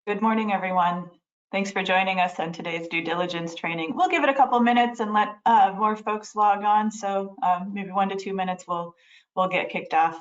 Good morning, everyone. Thanks for joining us on today's due diligence training. We'll give it a couple minutes and let more folks log on. So maybe 1 to 2 minutes, we'll get kicked off.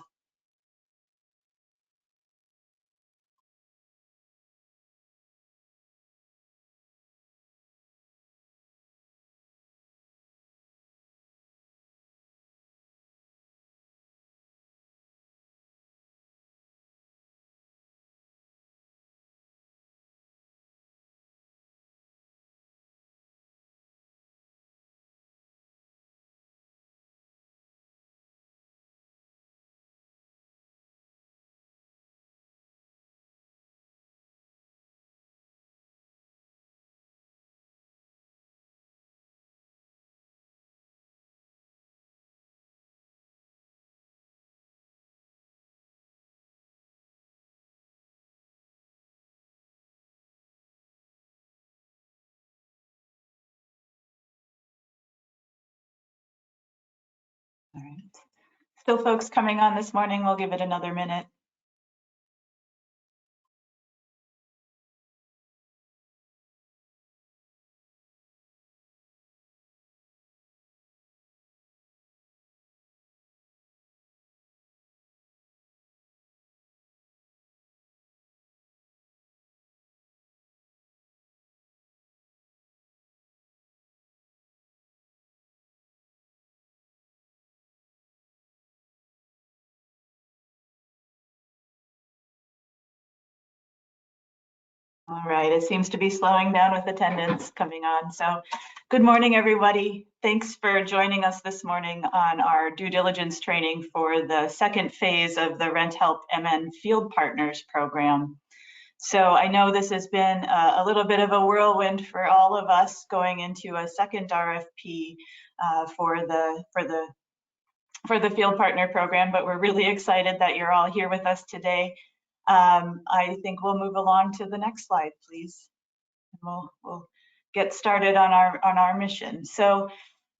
All right. Still folks coming on this morning. We'll give it another minute. All right, it seems to be slowing down with attendance coming on. So good morning, everybody. Thanks for joining us this morning on our due diligence training for the second phase of the RentHelpMN Field Partners program. So I know this has been a little bit of a whirlwind for all of us going into a second RFP for the Field Partner program, but we're really excited that you're all here with us today. I think we'll move along to the next slide, please. And we'll get started on our mission. So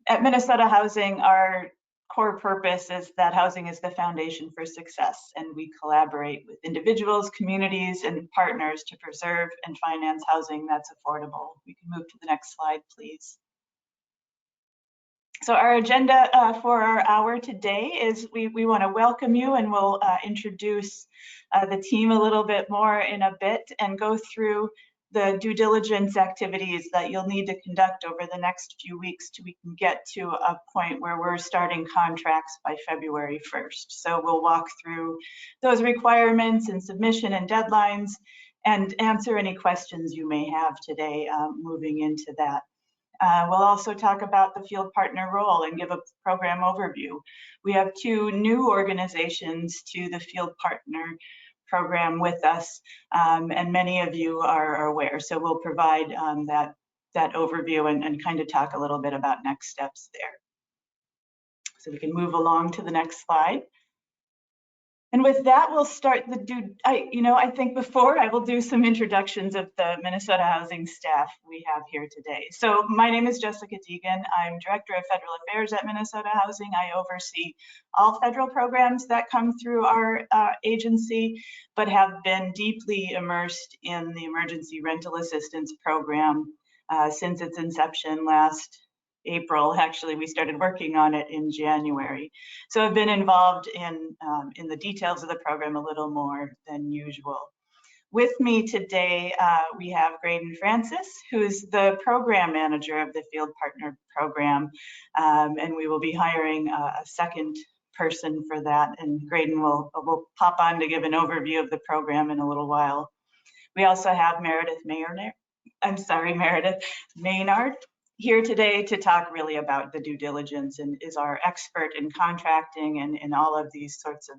at Minnesota Housing, our core purpose is that housing is the foundation for success, and we collaborate with individuals, communities, and partners to preserve and finance housing that's affordable. We can move to the next slide, please. So our agenda for our hour today is we want to welcome you, and we'll introduce the team a little bit more in a bit and go through the due diligence activities that you'll need to conduct over the next few weeks till we can get to a point where we're starting contracts by February 1st. So we'll walk through those requirements and submission and deadlines and answer any questions you may have today moving into that. We'll also talk about the field partner role and give a program overview. We have 2 new organizations to the field partner program with us, and many of you are aware. So we'll provide that overview and kind of talk a little bit about next steps there. So we can move along to the next slide. And with that, we'll start the I think before I will do some introductions of the Minnesota Housing staff we have here today. So my name is Jessica Deegan. I'm Director of Federal Affairs at Minnesota Housing. I oversee all federal programs that come through our agency, but have been deeply immersed in the Emergency Rental Assistance Program since its inception last April. Actually, we started working on it in January. So I've been involved in the details of the program a little more than usual. With me today, we have Graydon Francis, who's the program manager of the Field Partner program, and we will be hiring a second person for that, and Graydon will pop on to give an overview of the program in a little while. We also have Meredith Maynard here today to talk really about the due diligence, and is our expert in contracting and all of these sorts of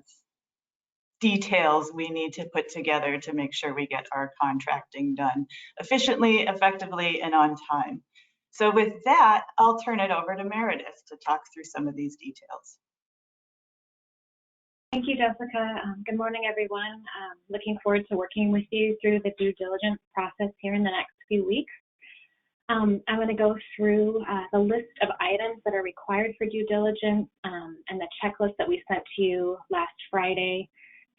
details we need to put together to make sure we get our contracting done efficiently, effectively, and on time. So with that, I'll turn it over to Meredith to talk through some of these details. Thank you, Jessica. Good morning, everyone. Looking forward to working with you through the due diligence process here in the next few weeks. I'm going to go through the list of items that are required for due diligence and the checklist that we sent to you last Friday.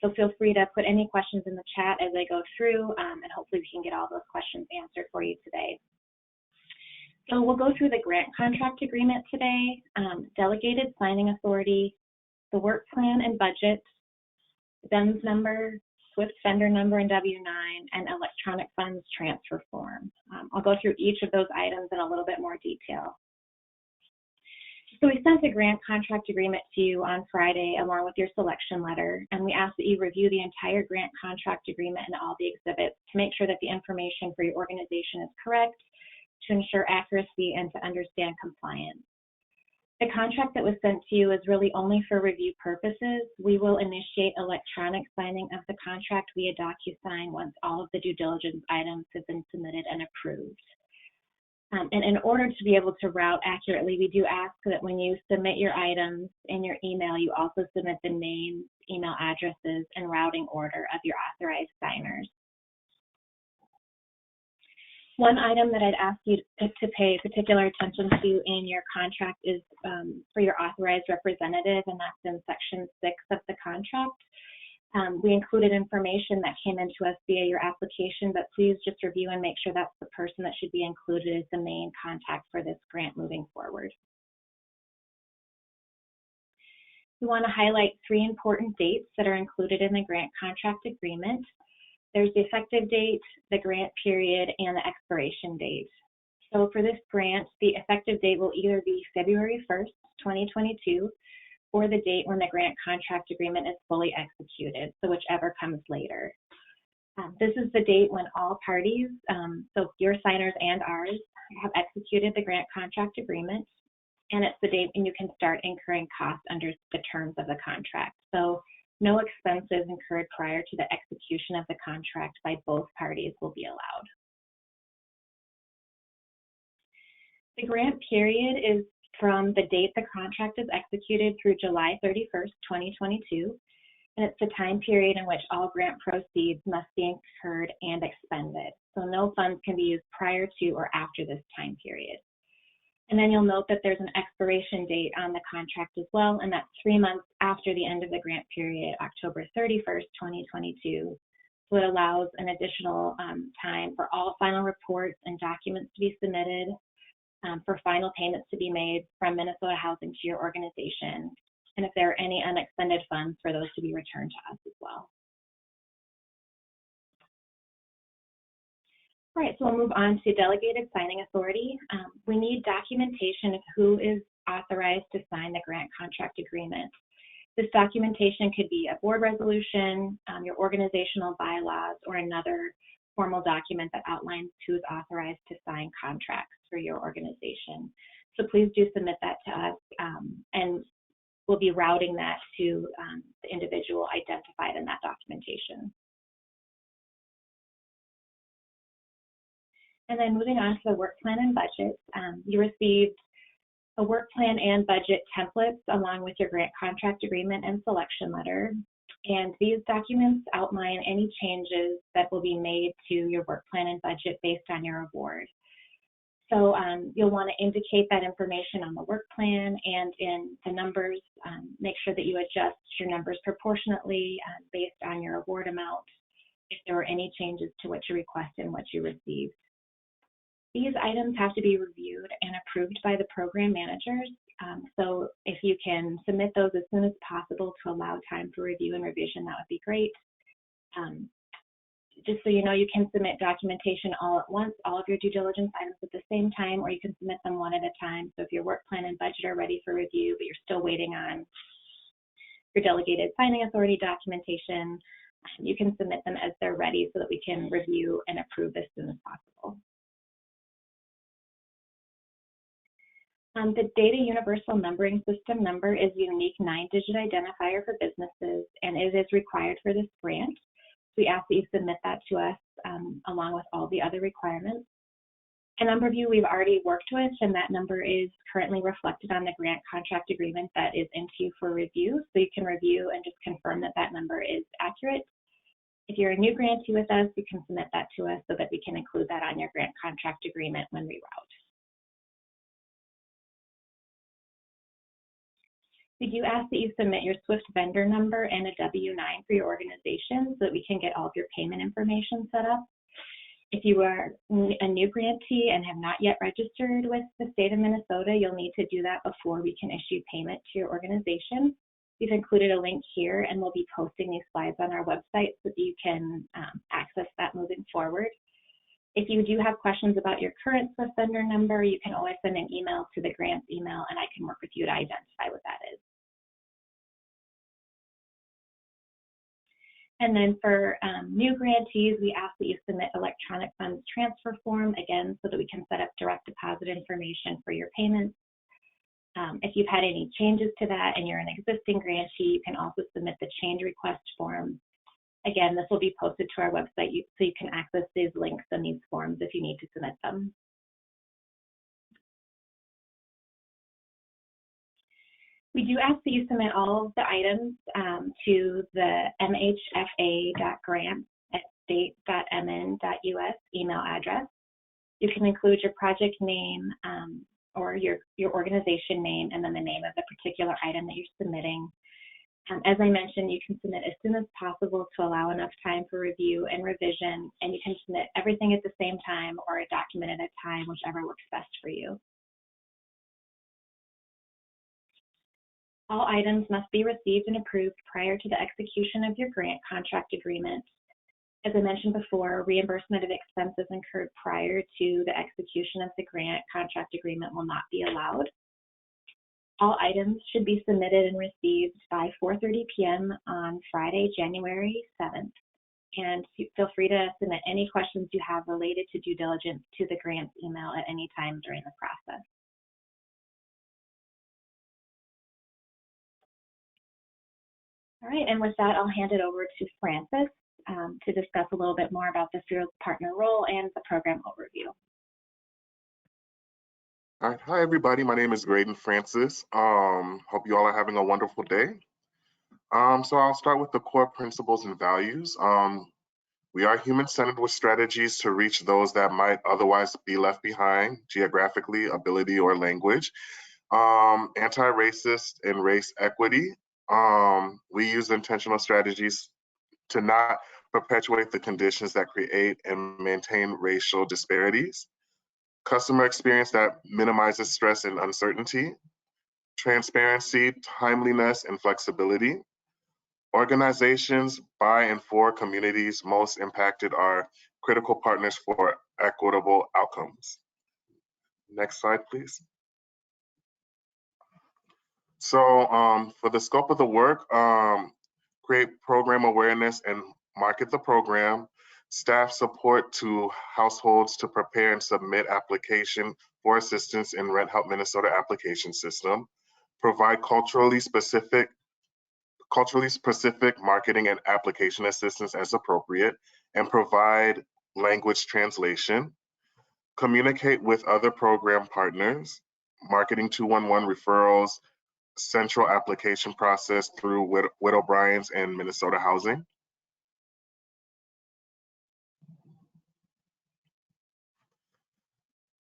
So feel free to put any questions in the chat as I go through, and hopefully we can get all those questions answered for you today. So we'll go through the grant contract agreement today, delegated signing authority, the work plan and budget, DUNS number, SWIFT vendor number and W-9, and electronic funds transfer form. I'll go through each of those items in a little bit more detail. So we sent a grant contract agreement to you on Friday along with your selection letter, and we ask that you review the entire grant contract agreement and all the exhibits to make sure that the information for your organization is correct, to ensure accuracy, and to understand compliance. The contract that was sent to you is really only for review purposes. We will initiate electronic signing of the contract via DocuSign once all of the due diligence items have been submitted and approved. And in order to be able to route accurately, we do ask that when you submit your items in your email, you also submit the names, email addresses, and routing order of your authorized signers. One item that I'd ask you to pay particular attention to in your contract is for your authorized representative, and that's in Section 6 of the contract. We included information that came into us via your application, but please just review and make sure that's the person that should be included as the main contact for this grant moving forward. We want to highlight 3 important dates that are included in the grant contract agreement. There's the effective date, the grant period, and the expiration date. So for this grant, the effective date will either be February 1st, 2022, or the date when the grant contract agreement is fully executed, so whichever comes later. This is the date when all parties, so your signers and ours, have executed the grant contract agreement, and it's the date when you can start incurring costs under the terms of the contract. So no expenses incurred prior to the execution of the contract by both parties will be allowed. The grant period is from the date the contract is executed through July 31st, 2022, and it's the time period in which all grant proceeds must be incurred and expended. So no funds can be used prior to or after this time period. And then you'll note that there's an expiration date on the contract as well, and that's 3 months after the end of the grant period, October 31st, 2022. So it allows an additional time for all final reports and documents to be submitted, for final payments to be made from Minnesota Housing to your organization, and if there are any unexpended funds, for those to be returned to us as well. All right, so we'll move on to delegated signing authority. We need documentation of who is authorized to sign the grant contract agreement. This documentation could be a board resolution, your organizational bylaws, or another formal document that outlines who is authorized to sign contracts for your organization. So please do submit that to us, and we'll be routing that to the individual identified in that documentation. And then moving on to the work plan and budget, you received a work plan and budget templates along with your grant contract agreement and selection letter. And these documents outline any changes that will be made to your work plan and budget based on your award. So you'll want to indicate that information on the work plan and in the numbers. Make sure that you adjust your numbers proportionately based on your award amount if there were any changes to what you requested and what you received. These items have to be reviewed and approved by the program managers. So if you can submit those as soon as possible to allow time for review and revision, that would be great. Just so you know, you can submit documentation all at once, all of your due diligence items at the same time, or you can submit them one at a time. So if your work plan and budget are ready for review, but you're still waiting on your delegated signing authority documentation, you can submit them as they're ready so that we can review and approve as soon as possible. The Data Universal Numbering System number is a unique 9-digit identifier for businesses, and it is required for this grant. We ask that you submit that to us along with all the other requirements. A number of you we've already worked with, and that number is currently reflected on the grant contract agreement that is into you for review. So you can review and just confirm that that number is accurate. If you're a new grantee with us, you can submit that to us so that we can include that on your grant contract agreement when we route. We do ask that you submit your SWIFT vendor number and a W-9 for your organization so that we can get all of your payment information set up. If you are a new grantee and have not yet registered with the state of Minnesota, you'll need to do that before we can issue payment to your organization. We've included a link here, and we'll be posting these slides on our website so that you can access that moving forward. If you do have questions about your current SWIFT vendor number, you can always send an email to the grants email, and I can work with you to identify what that is. And then for new grantees, we ask that you submit electronic funds transfer form, again, so that we can set up direct deposit information for your payments. If you've had any changes to that and you're an existing grantee, you can also submit the change request form. Again, this will be posted to our website so you can access these links and these forms if you need to submit them. We do ask that you submit all of the items to the mhfa.grants@state.mn.us email address. You can include your project name or your organization name and then the name of the particular item that you're submitting. As I mentioned, you can submit as soon as possible to allow enough time for review and revision, and you can submit everything at the same time or a document at a time, whichever works best for you. All items must be received and approved prior to the execution of your grant contract agreement. As I mentioned before, reimbursement of expenses incurred prior to the execution of the grant contract agreement will not be allowed. All items should be submitted and received by 4:30 p.m. on Friday, January 7th. And feel free to submit any questions you have related to due diligence to the grants email at any time during the process. All right, and with that, I'll hand it over to Francis to discuss a little bit more about the Field Partner role and the program overview. All right. Hi, everybody. My name is Graydon Francis. Hope you all are having a wonderful day. So I'll start with the core principles and values. We are human-centered with strategies to reach those that might otherwise be left behind geographically, ability, or language. Anti-racist and race equity. We use intentional strategies to not perpetuate the conditions that create and maintain racial disparities. Customer experience that minimizes stress and uncertainty, transparency, timeliness, and flexibility. Organizations by and for communities most impacted are critical partners for equitable outcomes. Next slide, please. So for the scope of the work, create program awareness and market the program, staff support to households to prepare and submit application for assistance in Rent Help Minnesota application system, provide culturally specific marketing and application assistance as appropriate, and provide language translation, communicate with other program partners, marketing 211 referrals, central application process through Witt O'Brien's and Minnesota Housing.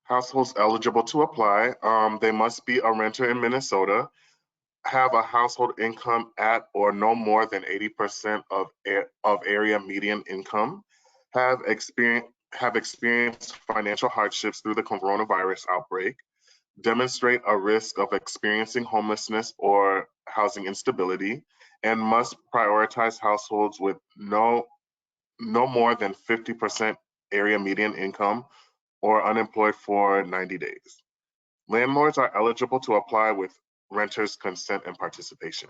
Households eligible to apply, they must be a renter in Minnesota, have a household income at or no more than 80% of area median income, have experienced financial hardships through the coronavirus outbreak, demonstrate a risk of experiencing homelessness or housing instability, and must prioritize households with no more than 50% area median income or unemployed for 90 days. Landlords are eligible to apply with renters' consent and participation.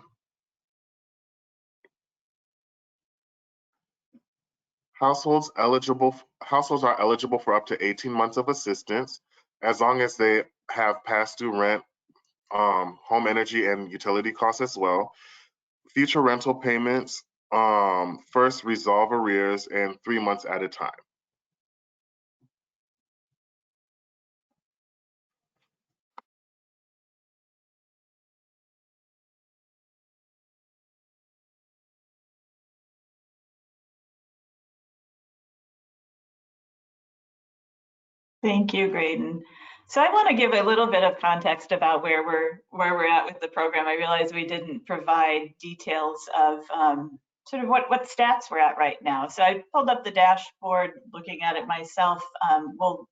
Households are eligible for up to 18 months of assistance as long as they have past due rent, home energy and utility costs as well, future rental payments, first resolve arrears, and 3 months at a time. Thank you, Graydon. So I want to give a little bit of context about where we're at with the program. I realize we didn't provide details of sort of what stats we're at right now. So I pulled up the dashboard, looking at it myself. I'll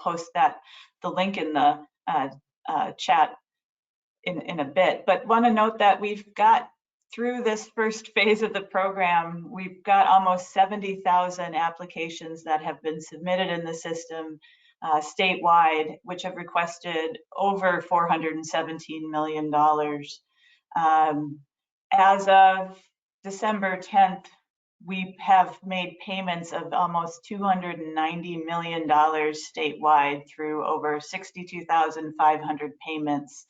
post the link in the chat in a bit, but want to note that we've got through this first phase of the program, we've got almost 70,000 applications that have been submitted in the system statewide, which have requested over $417 million. As of December 10th, we have made payments of almost $290 million statewide through over 62,500 payments.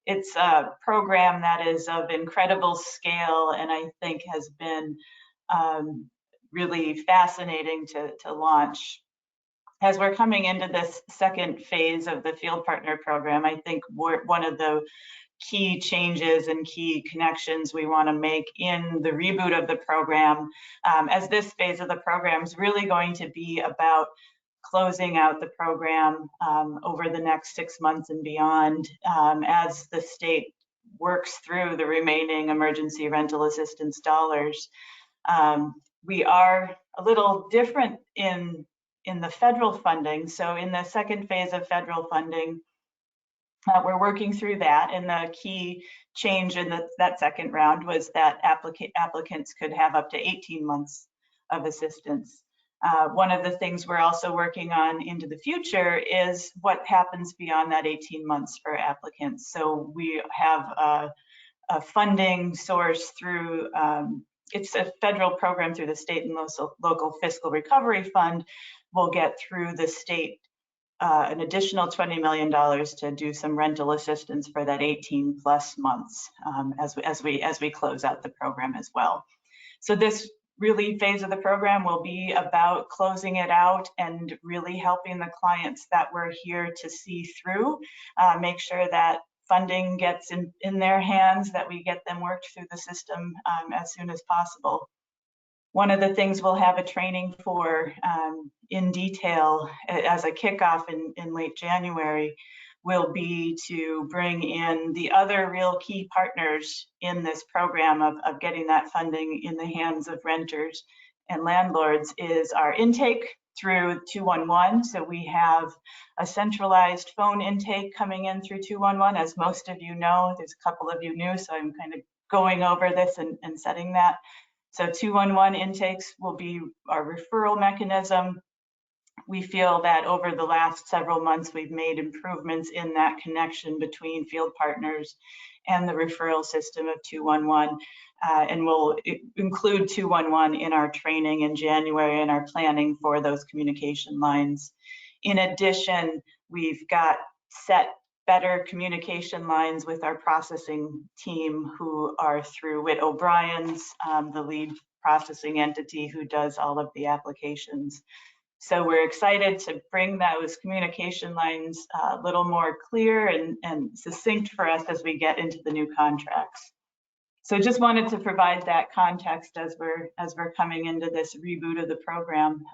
It's a program that is of incredible scale, and I think has been really fascinating to launch. As we're coming into this second phase of the Field Partner program, I think one of the key changes and key connections we want to make in the reboot of the program, as this phase of the program is really going to be about closing out the program over the next 6 months and beyond, as the state works through the remaining emergency rental assistance dollars. We are a little different in the federal funding. So in the second phase of federal funding, we're working through that, and the key change in that second round was that applicants could have up to 18 months of assistance. One of the things we're also working on into the future is what happens beyond that 18 months for applicants. So we have a funding source through, it's a federal program through the state and local fiscal recovery fund. We'll get through the state an additional $20 million to do some rental assistance for that 18 plus months as we close out the program as well. So this really phase of the program will be about closing it out and really helping the clients that we're here to see through, make sure that funding gets in their hands, that we get them worked through the system as soon as possible. One of the things we'll have a training for in detail as a kickoff in late January will be to bring in the other real key partners in this program of getting that funding in the hands of renters and landlords is our intake through 211. So we have a centralized phone intake coming in through 211. As most of you know, there's a couple of you new, so I'm kind of going over this and setting that. So 211 intakes will be our referral mechanism. We feel that over the last several months, we've made improvements in that connection between Field Partners and the referral system of 211. And we'll include 211 in our training in January and our planning for those communication lines. In addition, we've got set better communication lines with our processing team who are through Whit O'Brien's, the lead processing entity who does all of the applications. So we're excited to bring those communication lines a little more clear and succinct for us as we get into the new contracts. So just wanted to provide that context as we're coming into this reboot of the program.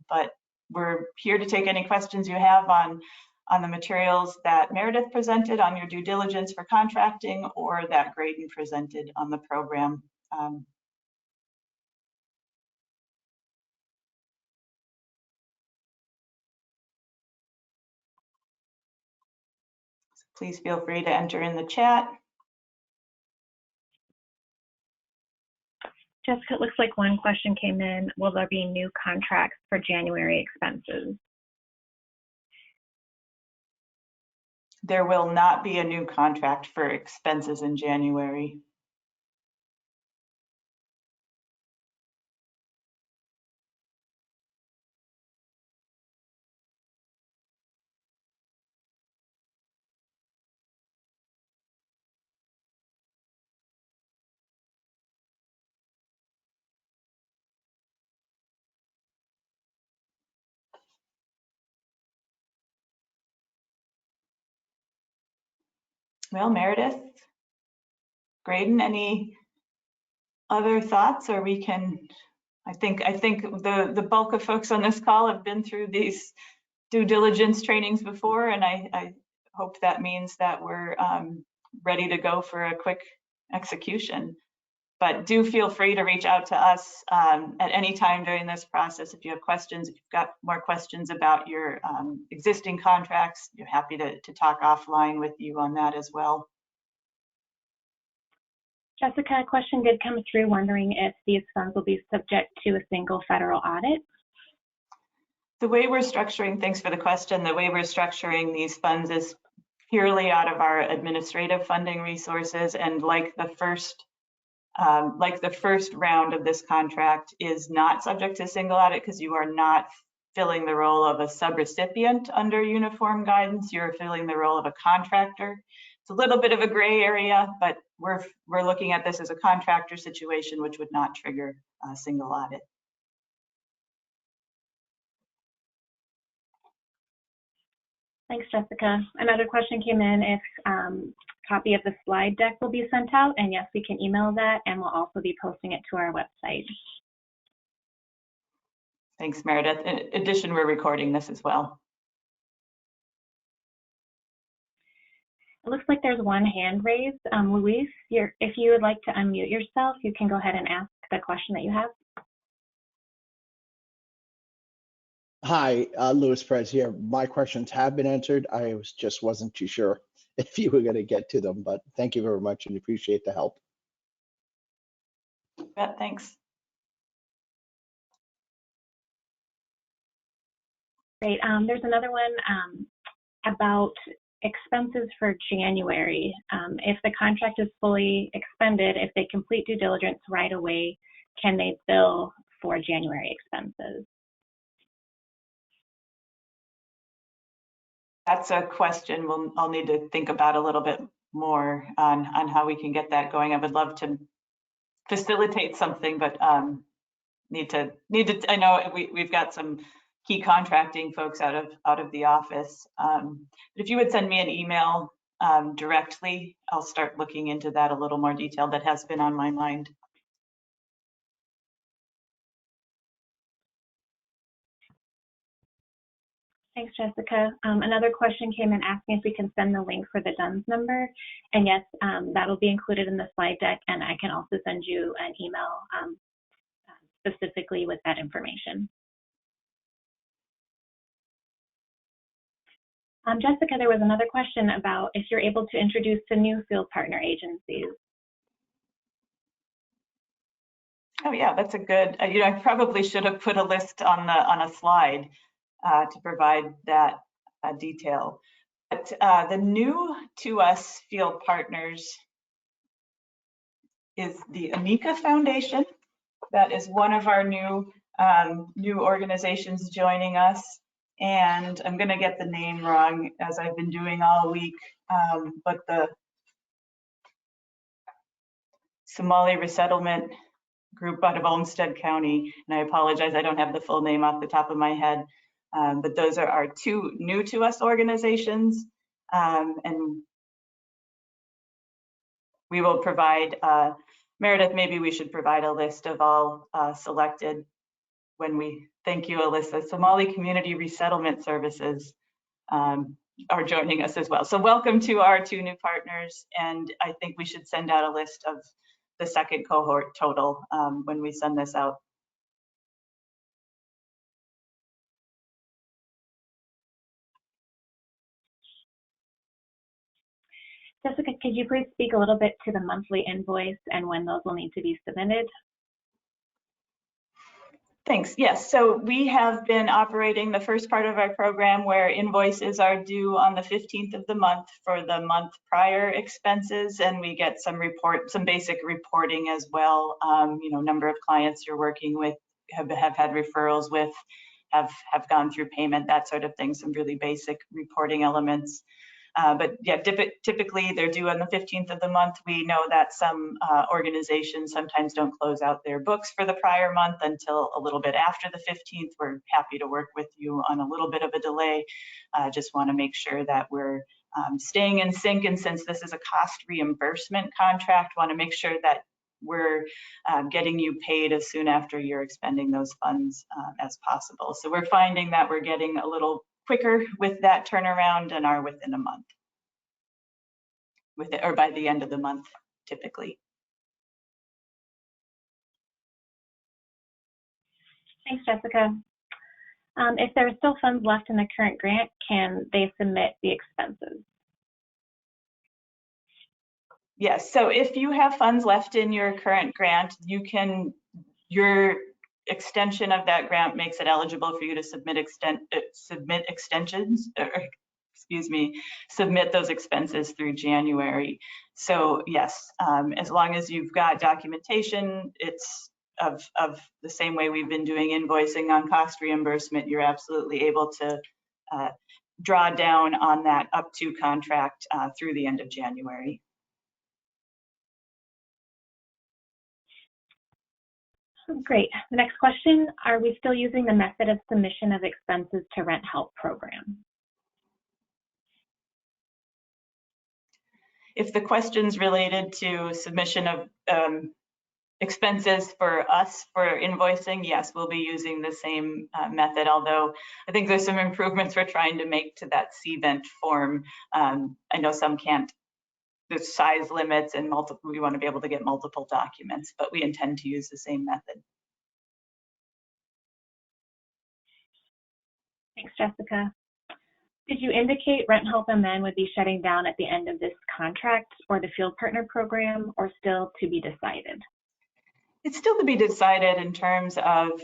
But we're here to take any questions you have on the materials that Meredith presented on your due diligence for contracting, or that Graydon presented on the program. Please feel free to enter in the chat. Jessica, it looks like one question came in. Will there be new contracts for January expenses? There will not be a new contract for expenses in January. Well, Meredith, Graydon, any other thoughts, or we can, I think the bulk of folks on this call have been through these due diligence trainings before, and I hope that means that we're ready to go for a quick execution. But do feel free to reach out to us at any time during this process if you have questions. If you've got more questions about your existing contracts, you're happy to talk offline with you on that as well. Jessica, a question did come through wondering if these funds will be subject to a single federal audit. The way we're structuring, thanks for the question, the way we're structuring these funds is purely out of our administrative funding resources, and like the first round of this contract is not subject to single audit because you are not filling the role of a subrecipient under uniform guidance. You're filling the role of a contractor. It's a little bit of a gray area, but we're looking at this as a contractor situation, which would not trigger a single audit. Thanks, Jessica. Another question came in if copy of the slide deck will be sent out, and yes, we can email that, and we'll also be posting it to our website. Thanks, Meredith. In addition, we're recording this as well. It looks like there's one hand raised. Luis, if you would like to unmute yourself, you can go ahead and ask the question that you have. Hi, Louis Perez here. My questions have been answered. I just wasn't too sure if you were going to get to them, but thank you very much and appreciate the help. Yeah, thanks. Great. There's another one about expenses for January. If the contract is fully expended, if they complete due diligence right away, can they bill for January expenses? That's a question I'll need to think about a little bit more on how we can get that going. I would love to facilitate something, but need to. I know we've got some key contracting folks out of the office. But if you would send me an email directly, I'll start looking into that a little more detail. That has been on my mind. Thanks, Jessica. Another question came in asking if we can send the link for the DUNS number. And yes, that'll be included in the slide deck, and I can also send you an email specifically with that information. Jessica, there was another question about if you're able to introduce the new field partner agencies. Oh yeah, that's a good, I probably should have put a list on a slide to provide that detail. But the new to us field partners is the Anika Foundation. That is one of our new organizations joining us. And I'm going to get the name wrong as I've been doing all week, but the Somali Resettlement Group out of Olmsted County, and I apologize, I don't have the full name off the top of my head, but those are our two new to us organizations, and we will provide, Meredith, maybe we should provide a list of all selected when we, thank you, Alyssa. Somali Community Resettlement Services are joining us as well. So welcome to our two new partners, and I think we should send out a list of the second cohort total when we send this out. Jessica, could you please speak a little bit to the monthly invoice and when those will need to be submitted? Thanks. Yes, so we have been operating the first part of our program where invoices are due on the 15th of the month for the month prior expenses, and we get some basic reporting as well. Number of clients you're working with, have had referrals with, have gone through payment, that sort of thing, some really basic reporting elements. But yeah, typically they're due on the 15th of the month. We know that some organizations sometimes don't close out their books for the prior month until a little bit after the 15th. We're happy to work with you on a little bit of a delay. Just want to make sure that we're staying in sync, and since this is a cost reimbursement contract, want to make sure that we're getting you paid as soon after you're expending those funds as possible. So we're finding that we're getting a little quicker with that turnaround and are within a month, with it, or by the end of the month, typically. Thanks, Jessica. If there are still funds left in the current grant, can they submit the expenses? Yes, so if you have funds left in your current grant, you can, your extension of that grant makes it eligible for you to submit extensions, or excuse me, submit those expenses through January. So yes, as long as you've got documentation, it's of the same way we've been doing invoicing on cost reimbursement, you're absolutely able to draw down on that up to contract through the end of January. Great. The next question, are we still using the method of submission of expenses to Rent Help program? If the question's related to submission of expenses for us for invoicing, yes, we'll be using the same method, although I think there's some improvements we're trying to make to that CVent form. I know some can't, there's size limits and multiple, we want to be able to get multiple documents, but we intend to use the same method. Thanks, Jessica. Did you indicate RentHelpMN would be shutting down at the end of this contract or the Field Partner program, or still to be decided? It's still to be decided in terms of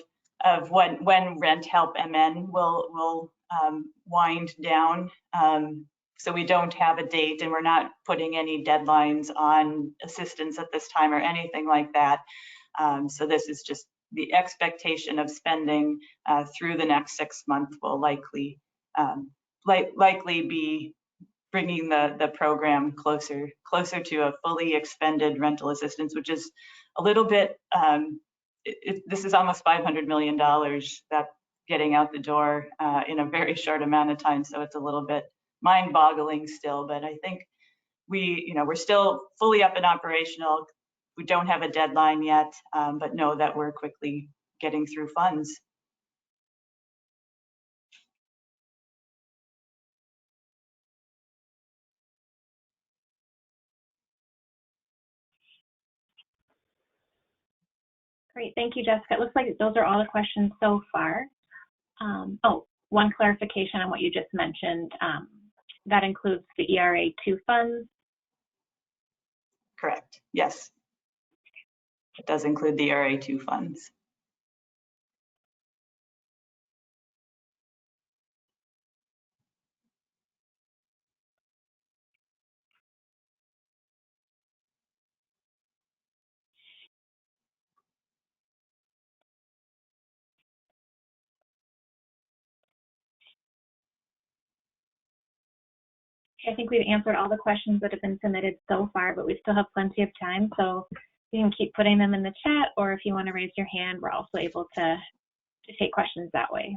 when RentHelpMN will wind down. So we don't have a date, and we're not putting any deadlines on assistance at this time or anything like that. So this is just the expectation of spending through the next 6 months will likely be bringing the program closer to a fully expended rental assistance, which is a little bit, this is almost $500 million that getting out the door in a very short amount of time. So it's a little bit mind-boggling still, but I think we're still fully up and operational. We don't have a deadline yet, but know that we're quickly getting through funds. Great, thank you, Jessica. It looks like those are all the questions so far. Oh, one clarification on what you just mentioned. That includes the ERA2 funds? Correct, yes. It does include the ERA2 funds. I think we've answered all the questions that have been submitted so far, but we still have plenty of time. So you can keep putting them in the chat, or if you want to raise your hand, we're also able to take questions that way.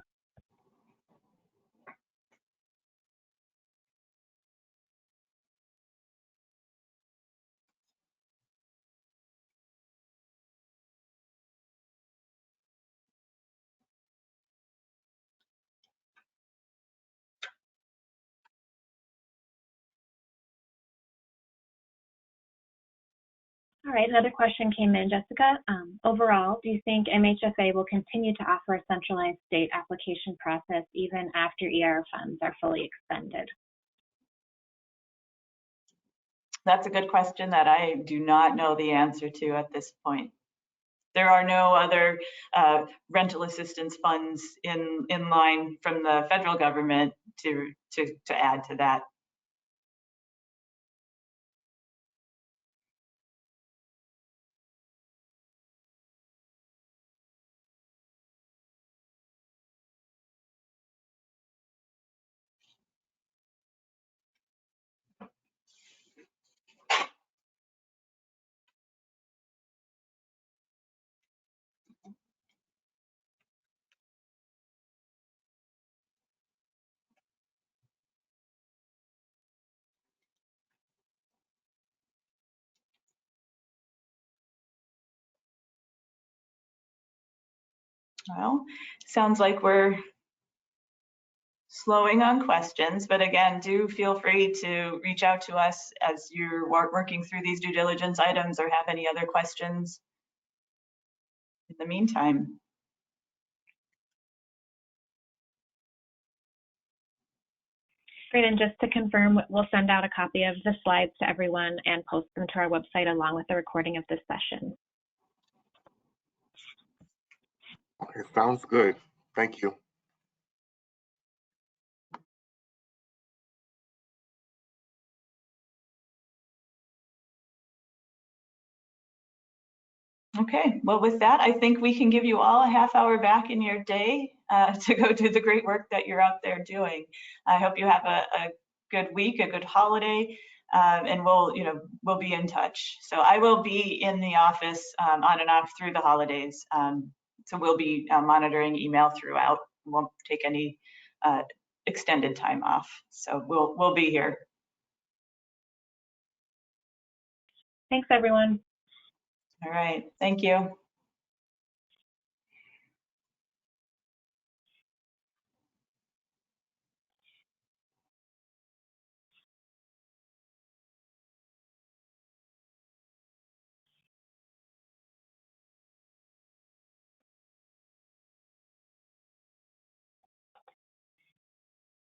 All right, another question came in, Jessica. Overall, do you think MHFA will continue to offer a centralized state application process even after ER funds are fully expended? That's a good question that I do not know the answer to at this point. There are no other rental assistance funds in line from the federal government to add to that. Well, sounds like we're flowing on questions, but again, do feel free to reach out to us as you're working through these due diligence items or have any other questions in the meantime. Great, and just to confirm, we'll send out a copy of the slides to everyone and post them to our website along with the recording of this session. Okay, sounds good. Thank you. Okay, well, with that, I think we can give you all a half hour back in your day to go do the great work that you're out there doing. I hope you have a good week, a good holiday, and we'll be in touch. So I will be in the office on and off through the holidays. So we'll be monitoring email throughout. Won't take any extended time off. So we'll be here. Thanks, everyone. All right, thank you.